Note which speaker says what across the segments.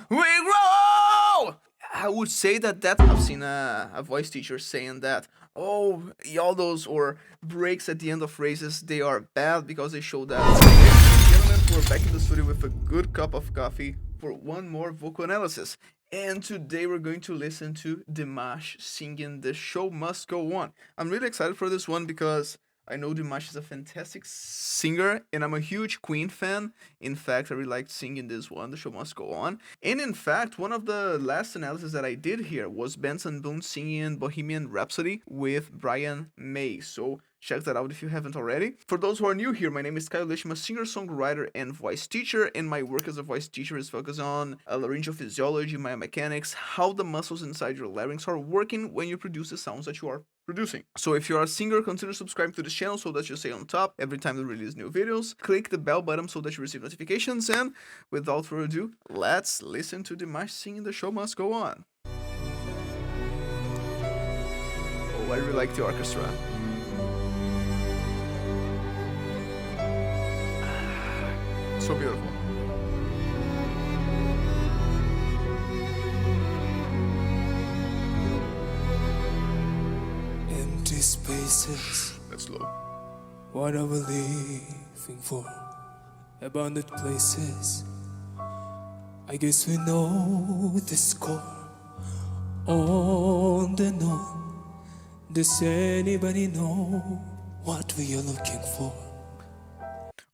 Speaker 1: we grow. I would say that I've seen a voice teacher saying that, oh, yodels or breaks at the end of phrases, they are bad because they show that. Ladies and gentlemen, we're back in the studio with a good cup of coffee for one more vocal analysis. And today we're going to listen to Dimash singing The Show Must Go On. I'm really excited for this one because I know Dimash is a fantastic singer, and I'm a huge Queen fan. In fact, I really liked singing this one, The Show Must Go On. And in fact, one of the last analysis that I did here was Benson Boone singing Bohemian Rhapsody with Brian May. So check that out if you haven't already. For those who are new here, my name is Caio. I'm a singer, songwriter, and voice teacher, and my work as a voice teacher is focused on laryngeal physiology, biomechanics, how the muscles inside your larynx are working when you produce the sounds that you are producing. So if you're a singer, consider subscribing to this channel so that you stay on top every time we release new videos. Click the bell button so that you receive notifications, and without further ado, let's listen to Dimash singing The Show Must Go On. Oh, I really like the orchestra. So beautiful.
Speaker 2: Empty spaces.
Speaker 1: That's low.
Speaker 2: What are we living for? Abandoned places. I guess we know the score. On and on. Does anybody know what we are looking for?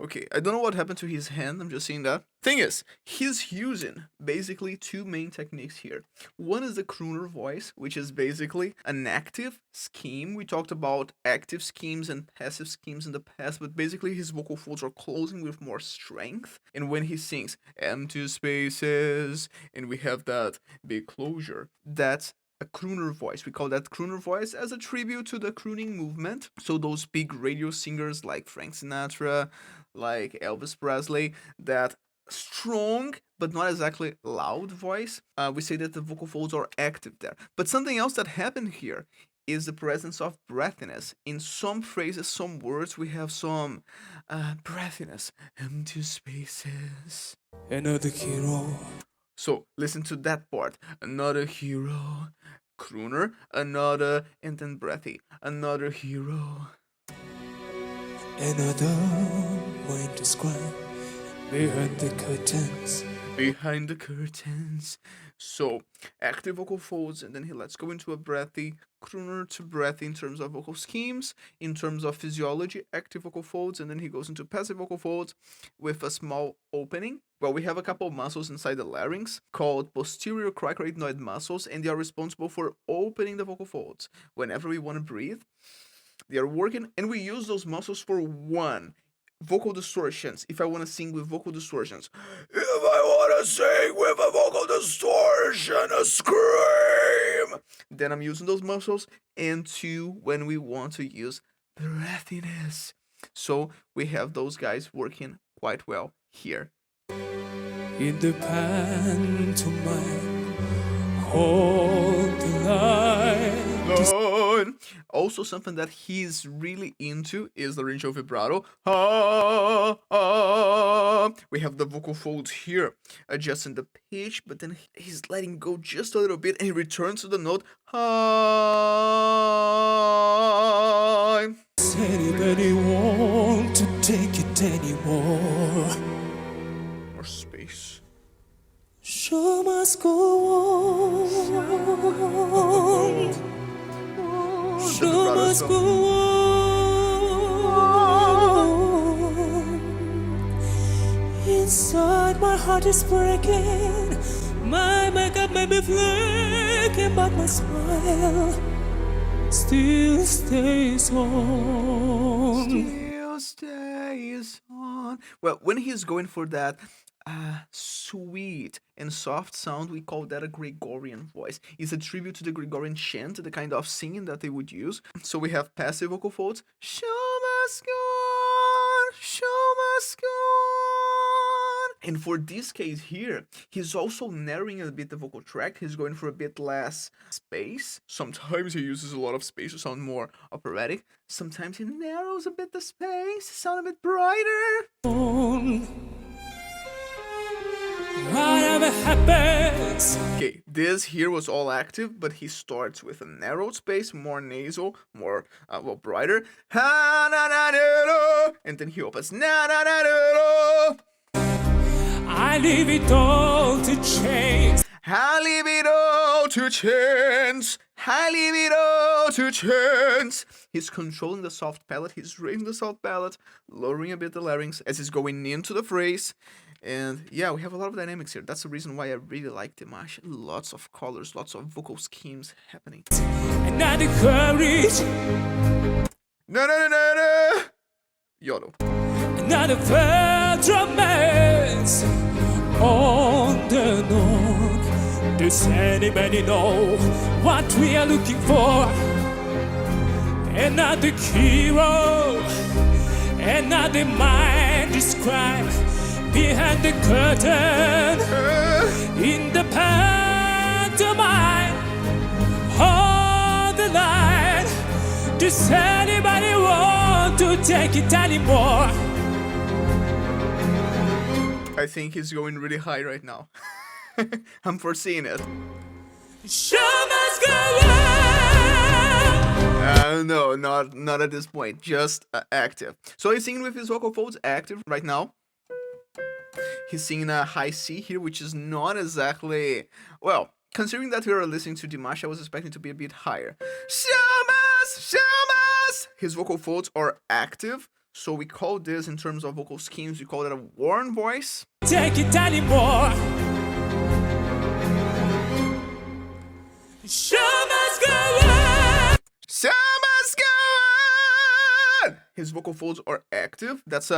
Speaker 1: Okay, I don't know what happened to his hand, I'm just seeing that. Thing is, he's using basically two main techniques here. One is the crooner voice, which is basically an active scheme. We talked about active schemes and passive schemes in the past, but basically his vocal folds are closing with more strength. And when he sings empty spaces, and we have that big closure, that's a crooner voice. We call that crooner voice as a tribute to the crooning movement. So those big radio singers like Frank Sinatra, like Elvis Presley, that strong but not exactly loud voice, we say that the vocal folds are active there. But something else that happened here is the presence of breathiness. In some phrases, some words, we have some breathiness. Empty spaces.
Speaker 2: Another hero.
Speaker 1: So listen to that part. Another hero, crooner, another, and then breathy. Another hero.
Speaker 2: Another way to describe behind the curtains.
Speaker 1: Behind the curtains. So active vocal folds, and then let's go into a breathy, crooner to breathy in terms of vocal schemes, in terms of physiology, active vocal folds, and then he goes into passive vocal folds with a small opening. Well, we have a couple of muscles inside the larynx called posterior cricoidnoid muscles, and they are responsible for opening the vocal folds. Whenever we want to breathe, they are working, and we use those muscles for one. Vocal distortions, if I want to sing with vocal distortions. If I want to sing with a vocal distortion, a scream, then I'm using those muscles. And two, when we want to use breathiness. So we have those guys working quite well here.
Speaker 2: In the pantomime, hold the line.
Speaker 1: Lord. Also, something that he's really into is the laryngeal vibrato. Ah, ah. We have the vocal folds here, adjusting the pitch, but then he's letting go just a little bit, and he returns to the note. High.
Speaker 2: Does anybody want to take it anymore?
Speaker 1: More space.
Speaker 2: Show must go on. Show must go on. Inside my heart is breaking. My makeup may be flaking, but my smile still stays on.
Speaker 1: Still stays on. Well, when he's going for that sweet and soft sound, we call that a Gregorian voice. It's a tribute to the Gregorian chant, the kind of singing that they would use. So we have passive vocal folds. Show must go on, show must go on. And for this case here, he's also narrowing a bit the vocal tract. He's going for a bit less space. Sometimes he uses a lot of space to sound more operatic. Sometimes he narrows a bit the space to sound a bit brighter.
Speaker 2: Whatever happens.
Speaker 1: Okay, this here was all active, but he starts with a narrowed space, more nasal, more, well, brighter. And then he opens.
Speaker 2: I leave it all to chance.
Speaker 1: I leave it all to chance. I leave it all to chance. He's controlling the soft palate. He's raising the soft palate, lowering a bit the larynx as he's going into the phrase. And yeah, we have a lot of dynamics here. That's the reason why I really like Dimash. Lots of colors, lots of vocal schemes happening.
Speaker 2: Another courage.
Speaker 1: No. Yodel.
Speaker 2: Another first romance on the north. Does anybody know what we are looking for? Another hero, another mind described behind the curtain in the pantomime on the line. Does anybody want to take it anymore?
Speaker 1: I think he's going really high right now. I'm foreseeing it.
Speaker 2: Show must go on.
Speaker 1: No, not at this point. Just active. So he's singing with his vocal folds active right now. He's singing a high C here, which is not exactly, well, considering that we are listening to Dimash, I was expecting to be a bit higher. Shamas! His vocal folds are active, so we call this, in terms of vocal schemes, we call that a warm voice.
Speaker 2: Take it anymore. Show must go on.
Speaker 1: Shamas go on! His vocal folds are active. That's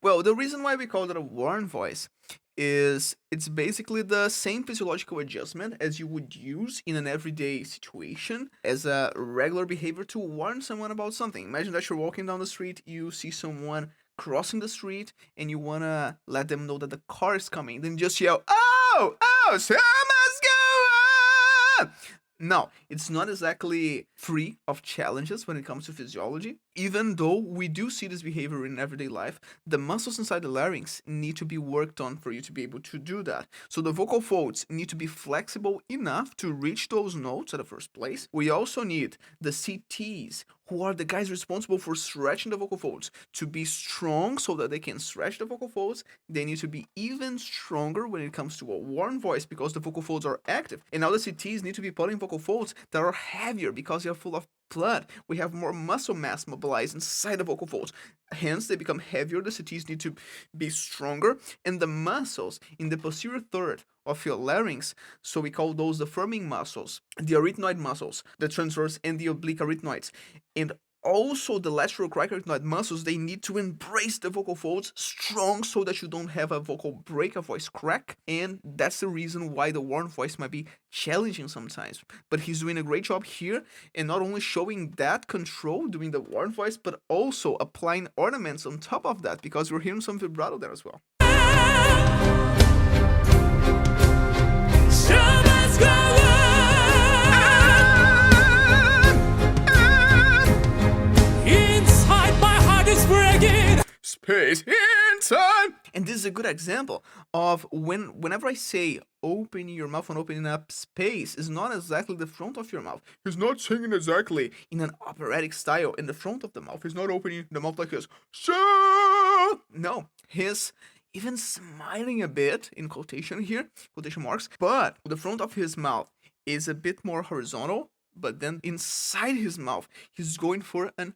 Speaker 1: well, the reason why we call it a warm voice is it's basically the same physiological adjustment as you would use in an everyday situation as a regular behavior to warn someone about something. Imagine that you're walking down the street, you see someone crossing the street, and you want to let them know that the car is coming. Then just yell, "Oh, someone's going!" Now, it's not exactly free of challenges when it comes to physiology. Even though we do see this behavior in everyday life, the muscles inside the larynx need to be worked on for you to be able to do that. So the vocal folds need to be flexible enough to reach those notes at the first place. We also need the CTs, who are the guys responsible for stretching the vocal folds, to be strong so that they can stretch the vocal folds. They need to be even stronger when it comes to a warm voice because the vocal folds are active. And now the CTs need to be putting vocal folds that are heavier because they are full of blood. We have more muscle mass mobilized inside the vocal folds. Hence, they become heavier. The CTs need to be stronger. And the muscles in the posterior third of your larynx, so we call those the firming muscles, the arytenoid muscles, the transverse and the oblique arytenoids, and also the lateral cricoarytenoid muscles, they need to embrace the vocal folds strong so that you don't have a vocal break, a voice crack. And that's the reason why the warm voice might be challenging sometimes. But he's doing a great job here, and not only showing that control doing the warm voice, but also applying ornaments on top of that, because we're hearing some vibrato there as well. Space in time. And this is a good example of whenever I say opening your mouth and opening up space is not exactly the front of your mouth. He's not singing exactly in an operatic style in the front of the mouth. He's not opening the mouth like this. So no, he's even smiling a bit in quotation here, quotation marks, but the front of his mouth is a bit more horizontal, but then inside his mouth, he's going for an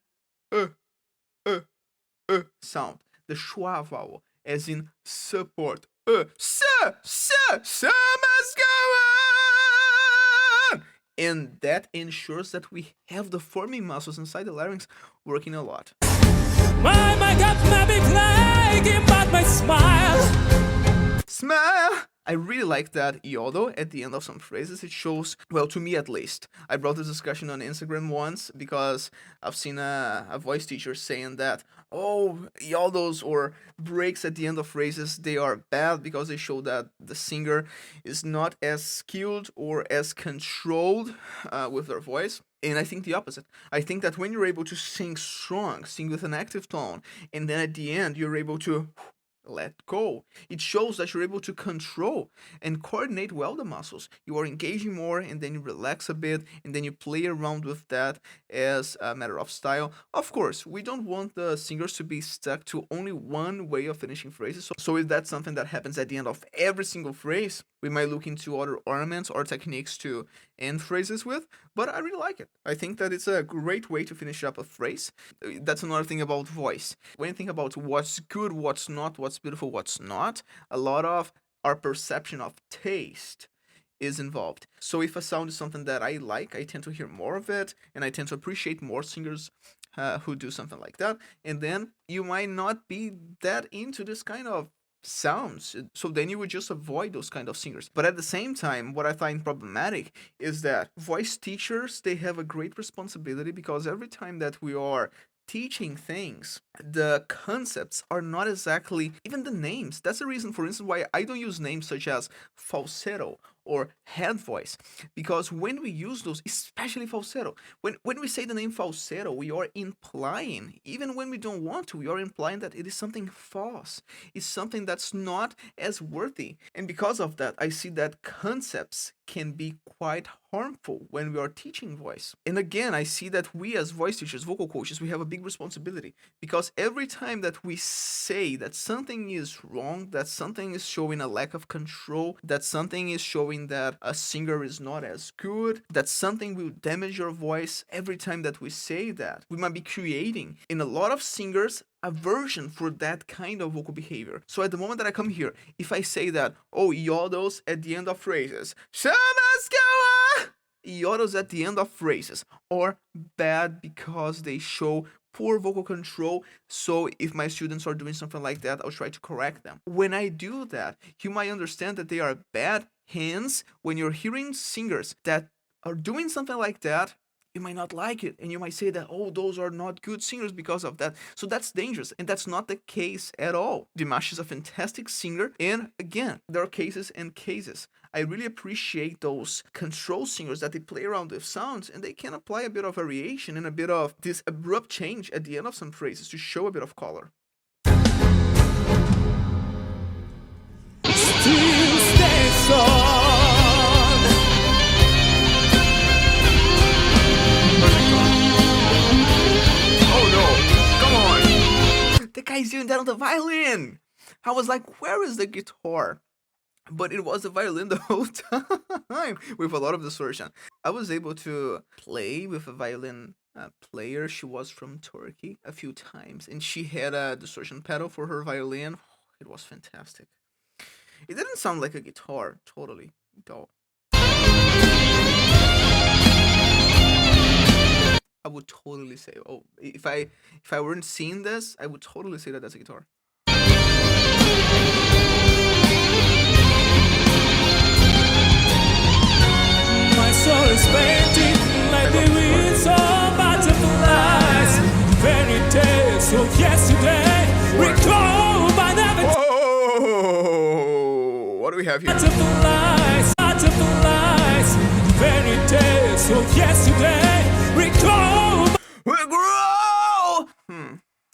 Speaker 1: sound, the schwa vowel, as in support. Must go on! And that ensures that we have the forming muscles inside the larynx working a lot. My God, maybe plaguing, but my smile. Smile! I really like that yodel at the end of some phrases. It shows, well, to me at least. I brought this discussion on Instagram once because I've seen a voice teacher saying that, oh, yodels or breaks at the end of phrases, they are bad because they show that the singer is not as skilled or as controlled with their voice. And I think the opposite. I think that when you're able to sing strong, sing with an active tone, and then at the end you're able to let go. It shows that you're able to control and coordinate well the muscles. You are engaging more, and then you relax a bit, and then you play around with that as a matter of style. Of course, we don't want the singers to be stuck to only one way of finishing phrases. So if that's something that happens at the end of every single phrase, we might look into other ornaments or techniques to end phrases with, but I really like it. I think that it's a great way to finish up a phrase. That's another thing about voice. When you think about what's good, what's not, what's beautiful, what's not, a lot of our perception of taste is involved. So if a sound is something that I like, I tend to hear more of it, and I tend to appreciate more singers who do something like that. And then you might not be that into this kind of sounds, so then you would just avoid those kind of singers. But at the same time, what I find problematic is that voice teachers, they have a great responsibility, because every time that we are teaching things, the concepts are not exactly even the names. That's the reason, for instance, why I don't use names such as falsetto or head voice, because when we use those, especially falsetto, when we say the name falsetto, we are implying, even when we don't want to, we are implying that it is something false. It's something that's not as worthy. And because of that, I see that concepts can be quite harmful when we are teaching voice. And again, I see that we as voice teachers, vocal coaches, we have a big responsibility, because every time that we say that something is wrong, that something is showing a lack of control, that something is showing that a singer is not as good, that something will damage your voice, every time that we say that, we might be creating in a lot of singers aversion for that kind of vocal behavior. So at the moment that I come here, if I say that, oh, yodels at the end of phrases, yodels at the end of phrases are bad because they show poor vocal control. So if my students are doing something like that, I'll try to correct them. When I do that, you might understand that they are bad. Hence, when you're hearing singers that are doing something like that, you might not like it, and you might say that, oh, those are not good singers because of that. So that's dangerous, and that's not the case at all. Dimash is a fantastic singer, and again, there are cases and cases. I really appreciate those control singers that they play around with sounds, and they can apply a bit of variation and a bit of this abrupt change at the end of some phrases to show a bit of color.
Speaker 2: Still stands on.
Speaker 1: The guy's doing that on the violin. I was like, where is the guitar? But it was the violin the whole time with a lot of distortion. I was able to play with a violin player. She was from Turkey a few times, and she had a distortion pedal for her violin. It was fantastic. It didn't sound like a guitar, totally, though. I would totally say, oh, if I weren't seeing this, I would totally say that that's a guitar.
Speaker 2: My soul is painted like the wings of butterflies. Fairy tales of yesterday, recall but never.
Speaker 1: Whoa! What do we have here?
Speaker 2: Butterflies, butterflies. Fairy tales of yesterday, recall.
Speaker 1: We grow.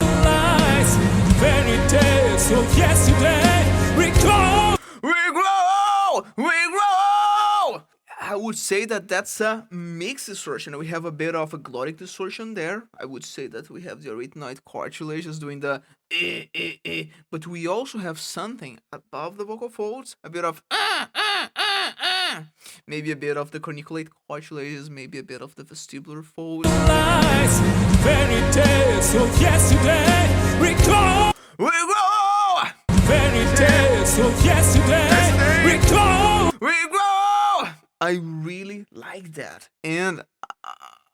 Speaker 2: Lies, fairy tales of yesterday, recall.
Speaker 1: We grow. We grow. I would say that that's a mixed distortion. We have a bit of a glottic distortion there. I would say that we have the arytenoid cartilages doing the but we also have something above the vocal folds, a bit of maybe a bit of the corniculate cartilages, maybe a bit of the vestibular folds.
Speaker 2: Lies, fairy tales of yesterday, recall.
Speaker 1: We grow.
Speaker 2: Fairy tales of yesterday, recall.
Speaker 1: We grow. I really like that, and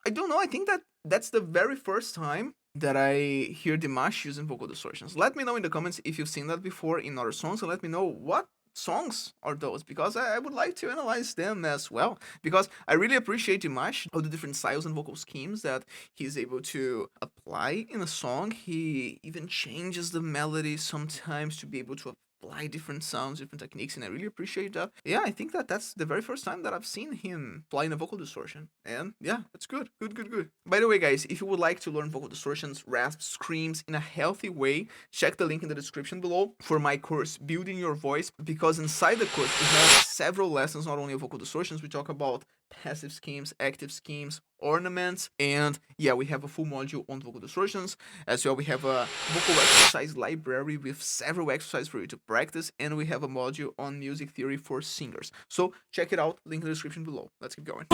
Speaker 1: I don't know. I think that that's the very first time that I hear Dimash using vocal distortions. Let me know in the comments if you've seen that before in other songs, and let me know what songs are those, because I would like to analyze them as well, because I really appreciate Dimash, all the different styles and vocal schemes that he's able to apply in a song. He even changes the melody sometimes to be able to apply different sounds, different techniques, and I really appreciate that. Yeah, I think that that's the very first time that I've seen him applying a vocal distortion, and yeah, that's good, good, good, good. By the way, guys, if you would like to learn vocal distortions, rasps, screams in a healthy way, check the link in the description below for my course, Building Your Voice, because inside the course we have several lessons, not only of vocal distortions, we talk about passive schemes, active schemes, ornaments, and yeah, we have a full module on vocal distortions. As well, we have a vocal exercise library with several exercises for you to practice, and we have a module on music theory for singers. So check it out, link in the description below. Let's keep going.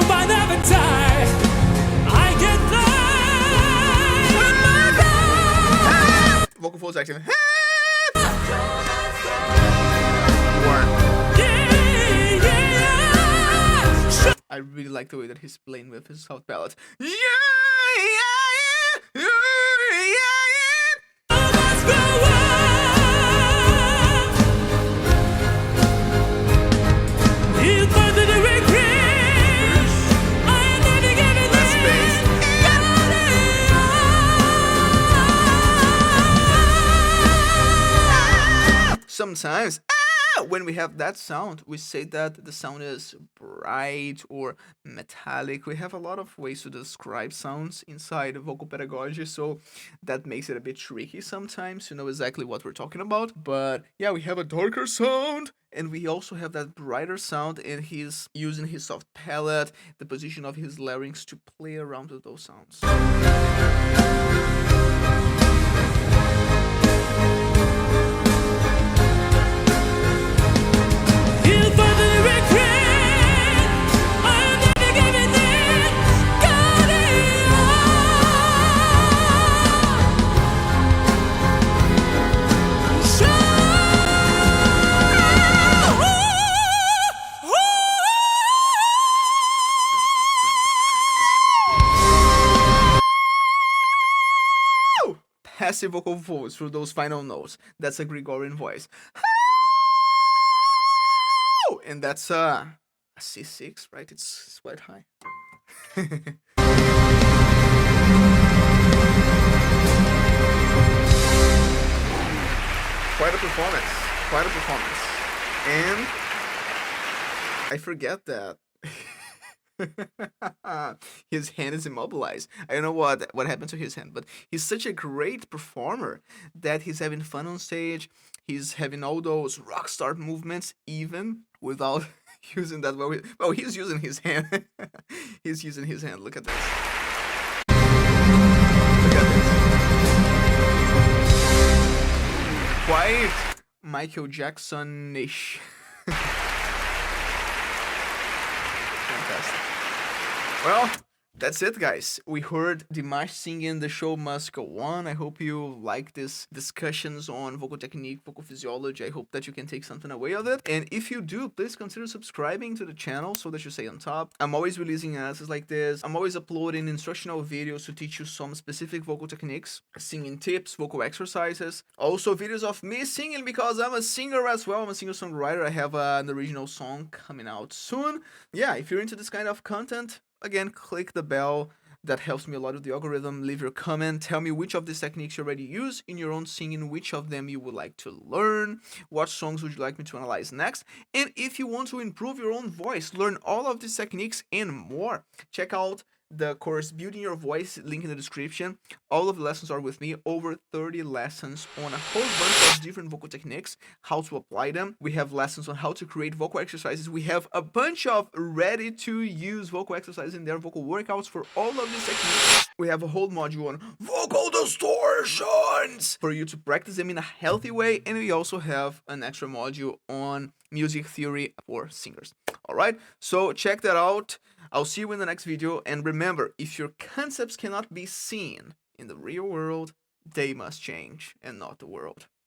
Speaker 1: Vocal folds acting. I really like the way that he's playing with his soft palate. Yeah, yeah, yeah, yeah, Sometimes when we have that sound, we say that the sound is bright or metallic. We have a lot of ways to describe sounds inside vocal pedagogy, so that makes it a bit tricky sometimes to know exactly what we're talking about. But yeah, we have a darker sound, and we also have that brighter sound, and he's using his soft palate, the position of his larynx to play around with those sounds. Passive vocal folds through those final notes. That's a Gregorian voice. And that's a C6, right? It's quite high. Quite a performance. Quite a performance. And I forget that his hand is immobilized. I don't know what happened to his hand, but he's such a great performer that he's having fun on stage. He's having all those rock star movements even without using that. Well, he's using his hand. He's using his hand. Look at this. Look at this. Quite Michael Jackson-ish. Fantastic. Well, that's it, guys. We heard Dimash singing The Show Must Go On. I hope you like these discussions on vocal technique, vocal physiology. I hope that you can take something away of it. And if you do, please consider subscribing to the channel so that you stay on top. I'm always releasing answers like this. I'm always uploading instructional videos to teach you some specific vocal techniques, singing tips, vocal exercises. Also videos of me singing because I'm a singer as well. I'm a singer-songwriter. I have an original song coming out soon. Yeah, if you're into this kind of content, again, click the bell. That helps me a lot with the algorithm. Leave your comment. Tell me which of these techniques you already use in your own singing, which of them you would like to learn, what songs would you like me to analyze next. And if you want to improve your own voice, learn all of these techniques and more, check out the course Building Your Voice, link in the description. All of the lessons are with me, over 30 lessons on a whole bunch of different vocal techniques, how to apply them. We have lessons on how to create vocal exercises. We have a bunch of ready to use vocal exercises in there, vocal workouts for all of these techniques. We have a whole module on vocal distortions for you to practice them in a healthy way, and we also have an extra module on music theory for singers. Alright, so check that out. I'll see you in the next video, and remember, if your concepts cannot be seen in the real world, they must change and not the world.